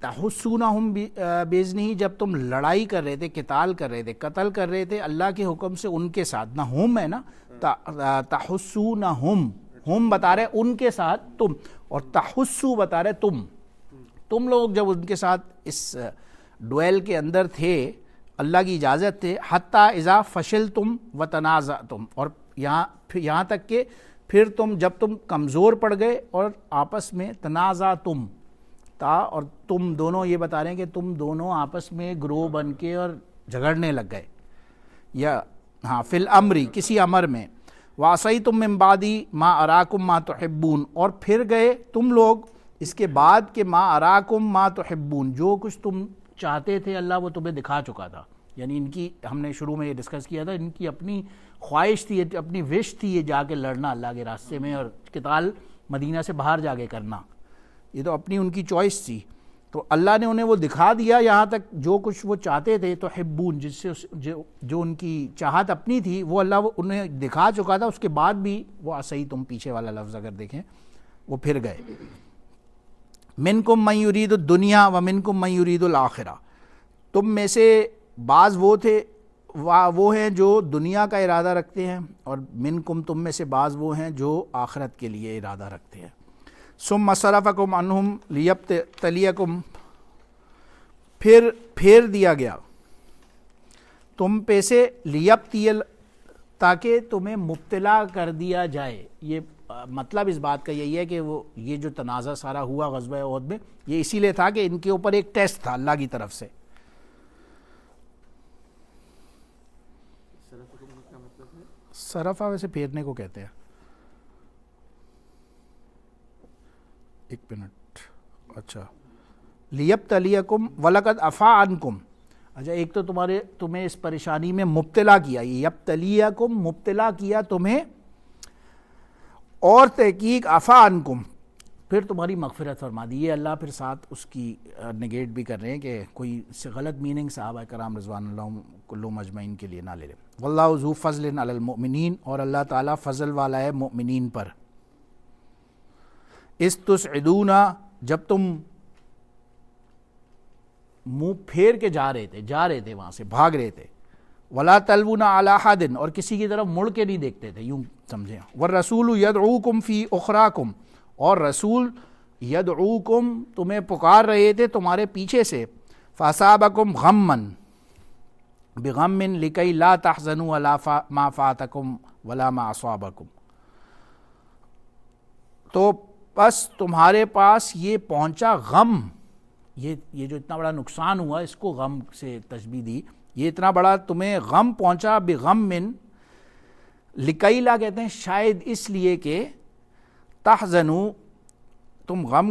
تحسونہم باذنہ، جب تم لڑائی کر رہے تھے، قتال کر رہے تھے، قتل کر رہے تھے اللہ کے حکم سے ان کے ساتھ، نہ ہم ہے نا، تحسونہم، ہم بتا رہے ان کے ساتھ تم، اور تحسو بتا رہے تم لوگ جب ان کے ساتھ اس ڈویل کے اندر تھے، اللہ کی اجازت تھے، حتی اذا فشلتم وتنازعتم، اور یہاں تک کہ پھر جب تم کمزور پڑ گئے اور آپس میں تنازعتم، تا اور تم دونوں یہ بتا رہے ہیں کہ تم دونوں آپس میں گروہ بن کے اور جھگڑنے لگ گئے، یا ہاں فی الامری، کسی امر میں، وعصیتم من بعدی ما اراکم ما تحبون، اور پھر گئے تم لوگ اس کے بعد کہ ما اراکم ما تحبون، جو کچھ تم چاہتے تھے اللہ وہ تمہیں دکھا چکا تھا. یعنی ان کی، ہم نے شروع میں یہ ڈسکس کیا تھا، ان کی اپنی خواہش تھی، اپنی وش تھی یہ جا کے لڑنا اللہ کے راستے میں اور قتال مدینہ سے باہر جا کے کرنا، یہ تو اپنی ان کی چوائس تھی. تو اللہ نے انہیں وہ دکھا دیا یہاں تک جو کچھ وہ چاہتے تھے، تو حبون جس سے جو ان کی چاہت اپنی تھی وہ اللہ انہیں دکھا چکا تھا. اس کے بعد بھی وہ عصی تم پیچھے والا لفظ اگر دیکھیں وہ پھر گئے. منکم من یرید الدنیا و منکم من یرید الآخرہ، تم میں سے بعض وہ تھے وہ ہیں جو دنیا کا ارادہ رکھتے ہیں، اور منکم تم میں سے بعض وہ ہیں جو آخرت کے لیے ارادہ رکھتے ہیں. ثم صرفکم عنہم لیبتلیکم، پھر پھیر دیا گیا تم پہ سے، لیبتل، تاکہ تمہیں مبتلا کر دیا جائے. یہ مطلب اس بات کا یہی ہے کہ وہ یہ جو تنازع سارا ہوا غزوہ احد میں، یہ اسی لیے تھا کہ ان کے اوپر ایک ٹیسٹ تھا اللہ کی طرف سے. صرفہ ویسے پھیرنے کو کہتے ہیں. ایک منٹ، اچھا، لیبتلیکم ولقد عفا عنکم، اچھا ایک تو تمہیں اس پریشانی میں مبتلا کیا، یبتلیکم مبتلا کیا تمہیں، اور تحقیق عفا عنکم پھر تمہاری مغفرت فرما دی. یہ اللہ پھر ساتھ اس کی نگیٹ بھی کر رہے ہیں کہ کوئی غلط میننگ صحابہ کرام رضوان اللہ کلہم اجمعین کے لیے نہ لے لیں. واللہ ذو فضل علی المؤمنین، اور اللہ تعالیٰ فضل والا ہے مؤمنین پر. اس تسعدون، جب تم منہ پھیر کے جا رہے تھے وہاں سے بھاگ رہے تھے. ولا تلوون علی احد، اور کسی کی طرف مڑ کے نہیں دیکھتے تھے، یوں سمجھیں. والرسول یدعوکم فی اخراکم، اور رسول یدعوکم تمہیں پکار رہے تھے تمہارے پیچھے سے. فاصابکم غما بغم لکی لا تحزنوا علی ما فاتکم ولا ما اصابکم، تو بس تمہارے پاس یہ پہنچا غم، یہ جو اتنا بڑا نقصان ہوا اس کو غم سے تشبیہ دی، یہ اتنا بڑا تمہیں غم پہنچا، بغم، لکی لا کہتے ہیں شاید اس لیے کہ تحزنوا، تم غم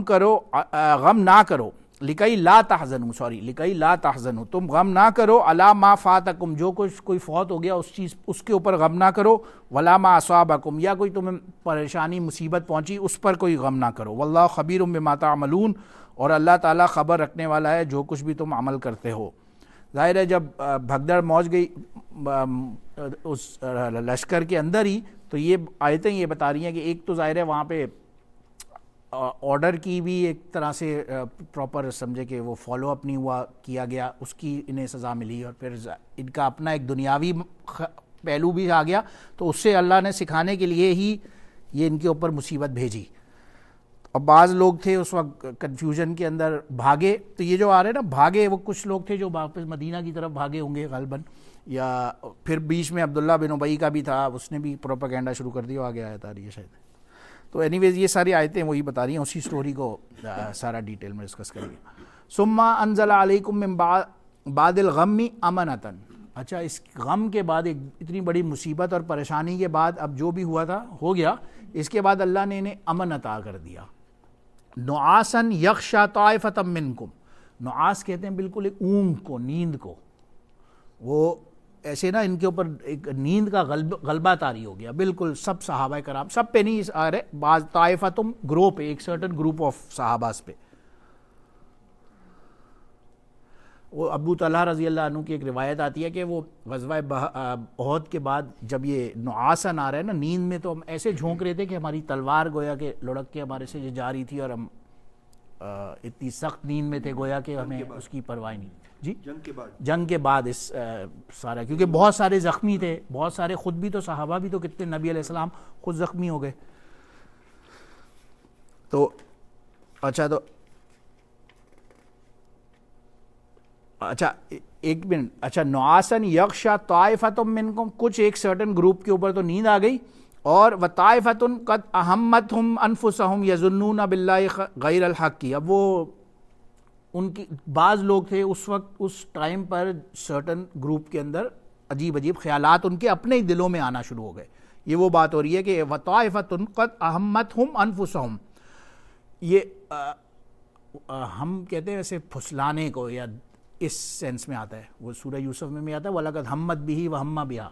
نہ کرو، لکی لا تحزنوا، تم غم نہ کرو، علی ما فاتکم، جو کچھ کوئی فوت ہو گیا اس کے اوپر غم نہ کرو، ولا ما اصابکم، یا کوئی تمہیں پریشانی مصیبت پہنچی اس پر کوئی غم نہ کرو. واللہ خبیر بما تعملون، اور اللہ تعالیٰ خبر رکھنے والا ہے جو کچھ بھی تم عمل کرتے ہو. ظاہر ہے جب بھگدڑ موج گئی اس لشکر کے اندر ہی، تو یہ آیتیں یہ بتا رہی ہیں کہ ایک تو ظاہر ہے وہاں پہ آرڈر کی بھی ایک طرح سے پراپر سمجھے کہ وہ فالو اپ نہیں ہوا کیا گیا، اس کی انہیں سزا ملی، اور پھر ان کا اپنا ایک دنیاوی پہلو بھی آ گیا، تو اس سے اللہ نے سکھانے کے لیے ہی یہ ان کے اوپر مصیبت بھیجی. اور بعض لوگ تھے اس وقت کنفیوژن کے اندر بھاگے، تو یہ جو آ رہے ہیں نا بھاگے، وہ کچھ لوگ تھے جو واپس مدینہ کی طرف بھاگے ہوں گے غالباً، یا پھر بیچ میں عبداللہ بن ابی کا بھی تھا، اس نے بھی پروپیگنڈا شروع کر دیا، آگے آیت آ رہی ہے شاید. تو اینی ویز یہ ساری آیتیں وہی بتا رہی ہیں، اسی سٹوری کو سارا ڈیٹیل میں ڈسکس کریں گے. ثم انزل علیکم من بعد الغم امنۃ، اچھا اس غم کے بعد، ایک اتنی بڑی مصیبت اور پریشانی کے بعد اب جو بھی ہوا تھا ہو گیا، اس کے بعد اللہ نے انہیں امن عطا کر دیا. نعاسن یغشی طائفۃ منکم، نعاس کہتے ہیں بالکل ایک اونگ کو، نیند کو، وہ ایسے نا ان کے اوپر ایک نیند کا غلبہ طاری ہو گیا بالکل سب صحابہ کرام، سب پہ نہیں آ رہے، بعض طائفتم گروہ پہ، ایک سرٹن گروپ آف صحابہ پہ. وہ ابو طلحہ رضی اللہ عنہ کی ایک روایت آتی ہے کہ وہ غزوہ احد کے بعد جب یہ نعاسن آ رہا ہے نا نیند میں، تو ہم ایسے جھونک رہے تھے کہ ہماری تلوار گویا کہ لڑک کے ہمارے سے جا رہی تھی، اور ہم اتنی سخت نیند میں تھے گویا کہ ہمیں اس کی پرواہ نہیں. جی جنگ کے بعد اس سارا، کیونکہ بہت سارے زخمی تھے، بہت سارے خود بھی تو صحابہ بھی تو کتنے نبی علیہ السلام خود زخمی ہو گئے. تو اچھا ایک منٹ، اچھا نعاسن یغشا طائفۃ منکم، کچھ ایک سرٹن گروپ کے اوپر تو نیند آ گئی، اور وطائفۃ قد اہمتہم انفسہم یظنون باللہ غیر الحق کی. اب وہ ان کی بعض لوگ تھے اس وقت، اس ٹائم پر سرٹن گروپ کے اندر عجیب عجیب خیالات ان کے اپنے ہی دلوں میں آنا شروع ہو گئے. یہ وہ بات ہو رہی ہے کہ وطائفۃ قد اہمتہم انفسہم، یہ ہم کہتے ہیں ویسے پھسلانے کو، یا اس سینس میں آتا ہے، وہ سورہ یوسف میں آتا ہے وَلَقَدْ ہَمَّتْ بِهِ وَهَمَّ بِهَا،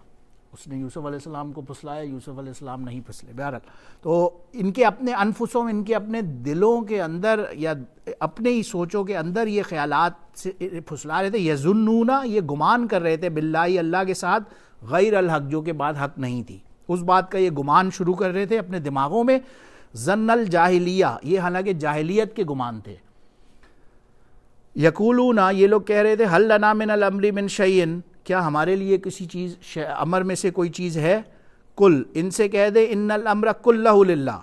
اس نے یوسف علیہ السلام کو پھسلایا، یوسف علیہ السلام نہیں پھسلے. بہرحال تو ان کے اپنے انفسوں، ان کے اپنے دلوں کے اندر یا اپنے ہی سوچوں کے اندر یہ خیالات سے پھسلا رہے تھے. یظنون، یہ گمان کر رہے تھے، باللہ، اللہ کے ساتھ، غیر الحق، جو کہ بات حق نہیں تھی، اس بات کا یہ گمان شروع کر رہے تھے اپنے دماغوں میں. ظن الجاہلیہ، یہ حالانکہ جاہلیت کے گمان تھے. یقولون، یہ لوگ کہہ رہے تھے، حل لنا من الامر من شیء، کیا ہمارے لیے کسی چیز امر میں سے کوئی چیز ہے. کل، ان سے کہہ دے، ان الامر کلہ للہ،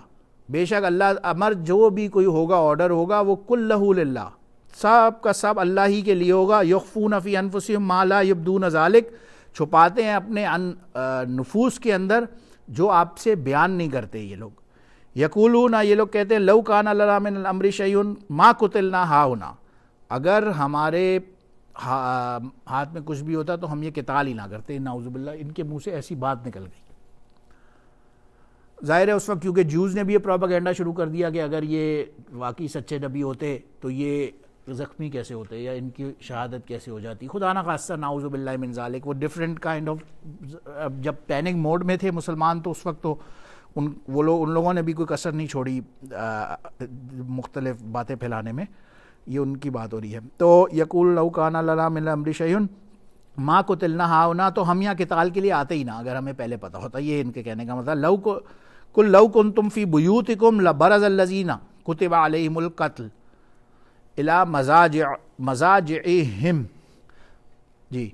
بے شک اللہ امر جو بھی کوئی ہوگا، آرڈر ہوگا، وہ کلہ للہ، سب کا سب اللہ ہی کے لیے ہوگا. یخفون فی انفسہم ما لا یبدون ذالک، چھپاتے ہیں اپنے نفوس کے اندر جو آپ سے بیان نہیں کرتے یہ لوگ. یقولون، یہ لوگ کہتے ہیں، لو کان لنا من الامر شیء ما قتلنا ہاہنا، اگر ہمارے ہاتھ میں کچھ بھی ہوتا تو ہم یہ قتال ہی نہ کرتے. نعوذ باللہ، ان کے منہ سے ایسی بات نکل گئی. ظاہر ہے اس وقت کیونکہ جوز نے بھی یہ پروپیگنڈا شروع کر دیا کہ اگر یہ واقعی سچے نبی ہوتے تو یہ زخمی کیسے ہوتے یا ان کی شہادت کیسے ہو جاتی. خدا نہ خواستہ، نعوذ باللہ من ذالک. وہ ڈفرینٹ کائنڈ آف، جب پینک موڈ میں تھے مسلمان تو اس وقت تو ان لوگوں نے بھی کوئی کسر نہیں چھوڑی مختلف باتیں پھیلانے میں. یہ ان کی بات ہو رہی ہے. تو یقول لو کان لنا من الامر شیء ما قتلنا ہاہنا، تو ہم یہاں قتال کے لیے آتے ہی نہ اگر ہمیں پہلے پتہ ہوتا. یہ ان کے کہنے کا مطلب، لو کنتم فی بیوتکم لبرز الذین کتب علیہم القتل الی مضاجعہم. جی،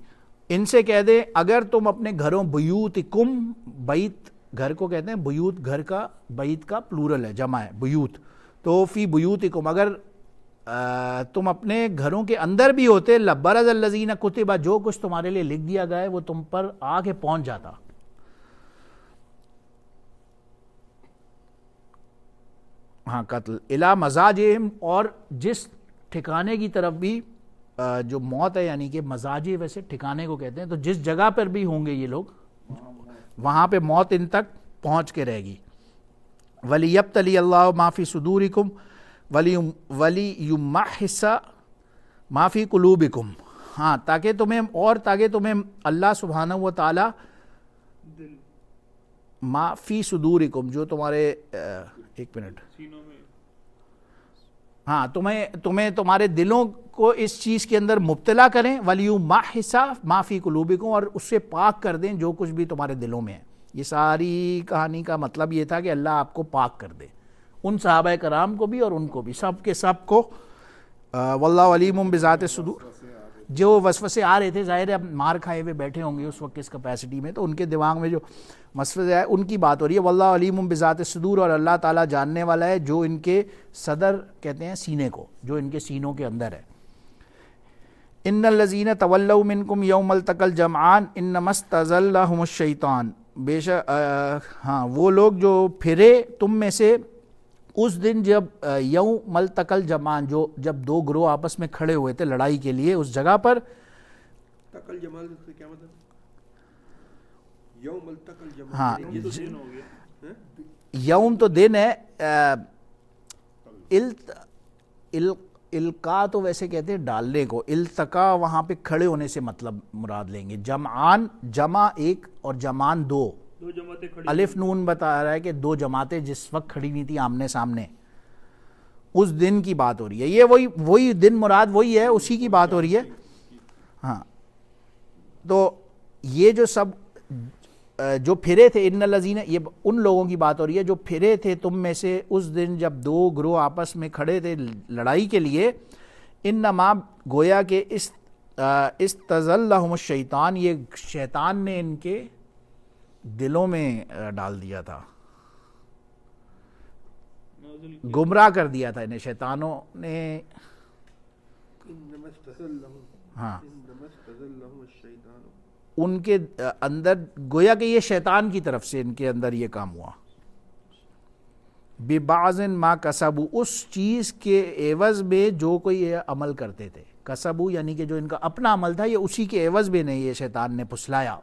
ان سے کہہ دے اگر تم اپنے گھروں، بیوتکم، بیت گھر کو کہتے ہیں، بیوت گھر کا، بیت کا پلورل ہے، جمع ہے بیوت. تو فی بیوتکم، اگر تم اپنے گھروں کے اندر بھی ہوتے، لبرز الذین کتب، جو کچھ تمہارے لیے لکھ دیا گیا ہے وہ تم پر آ کے پہنچ جاتا. ہاں، قتل الی مضاجعہم، اور جس ٹھکانے کی طرف بھی جو موت ہے، یعنی کہ مضاجع ویسے ٹھکانے کو کہتے ہیں، تو جس جگہ پر بھی ہوں گے یہ لوگ وہاں پہ موت ان تک پہنچ کے رہے گی. وَلِيَبْتَلِيَ اللَّهُ مَا فِي صُدُورِكُمْ وَلِيُمَحِّصَ مَا فِي قُلُوبِكُمْ. ہاں، تاکہ تمہیں اللہ سبحانہ و تعالی ما فی صدورکم، جو تمہارے ایک منٹ، ہاں، تمہیں تمہارے دلوں کو اس چیز کے اندر مبتلا کریں. وَلِيُمَحِّصَ مَا فِي قُلُوبِكُمْ، اور اس سے پاک کر دیں جو کچھ بھی تمہارے دلوں میں ہے. یہ ساری کہانی کا مطلب یہ تھا کہ اللہ آپ کو پاک کر دے، ان صحابہ کرام کو بھی اور ان کو بھی، سب کے سب کو. واللہ علیم بذات الصدور. جو وسوسے آ رہے تھے، ظاہر ہے اب مار کھائے ہوئے بیٹھے ہوں گے اس وقت اس کیپیسٹی میں، تو ان کے دماغ میں جو وسوسے آئے ان کی بات ہو رہی ہے. واللہ علیم بذات الصدور، اور اللہ تعالیٰ جاننے والا ہے جو ان کے صدر کہتے ہیں سینے کو، جو ان کے سینوں کے اندر ہے. ان الذین تولوا منکم یوم التقى الجمعان انما استزلهم الشیطان، بے شک ہاں وہ لوگ جو پھرے تم میں سے اس دن جب یوم التقى الجمعان، جب دو گروہ آپس میں کھڑے ہوئے تھے لڑائی کے لیے اس جگہ پر. تقل جمال سے کیا مطلب؟ یوم التقى الجمعان، ہاں، یہ یوم تو دن ہے، القا تو ویسے کہتے ہیں ڈالنے کو، التقا وہاں پہ کھڑے ہونے سے مطلب مراد لیں گے. جمعان، جمع ایک اور جمان دو جماعتیں کھڑی، الف نون بتا رہا ہے کہ دو جماعتیں جس وقت کھڑی ہوئی تھی آمنے سامنے، اس دن کی بات ہو رہی ہے. یہ وہی دن مراد وہی ہے، اسی کی بات ہو رہی ہے. ہاں، تو یہ جو سب جو پھرے تھے، ان الذین، یہ ان لوگوں کی بات ہو رہی ہے جو پھرے تھے تم میں سے اس دن جب دو گروہ آپس میں کھڑے تھے لڑائی کے لیے، انما گویا کہ استزلہم الشیطان، یہ شیطان نے ان کے دلوں میں ڈال دیا تھا، گمراہ کر دیا تھا انہیں شیطانوں نے. انما استزلهم ہاں انما استزلهم الشیطان، ان کے اندر گویا کہ یہ شیطان کی طرف سے ان کے اندر یہ کام ہوا. ببعض ما کسبوا، اس چیز کے عوض میں جو کوئی یہ عمل کرتے تھے. کسبوا یعنی کہ جو ان کا اپنا عمل تھا، یہ اسی کے عوض میں نہیں یہ شیطان نے پھسلایا.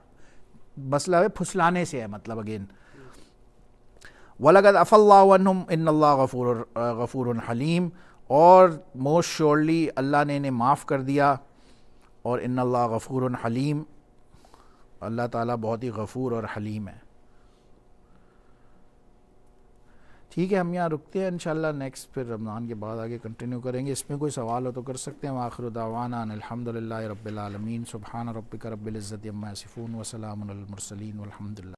مسئلہ ہے پھسلانے سے ہے مطلب اگین. وَلَقَدْ عَفَا اللَّهُ عَنْهُمْ إِنَّ اللَّهَ غَفُورٌ حَلِيمٌ، اور موسٹ شیورلی اللہ نے انہیں معاف کر دیا، اور ان اللہ غفور حلیم، اللہ تعالیٰ بہت ہی غفور اور حلیم ہے. ٹھیک ہے، ہم یہاں رکتے ہیں، انشاءاللہ نیکسٹ پھر رمضان کے بعد آگے کنٹینیو کریں گے. اس میں کوئی سوال ہو تو کر سکتے ہیں. وآخر دعوانا ان الحمد للہ رب العالمین. سبحان ربک رب العزت عما یصفون وسلام علی المرسلین والحمد للہ.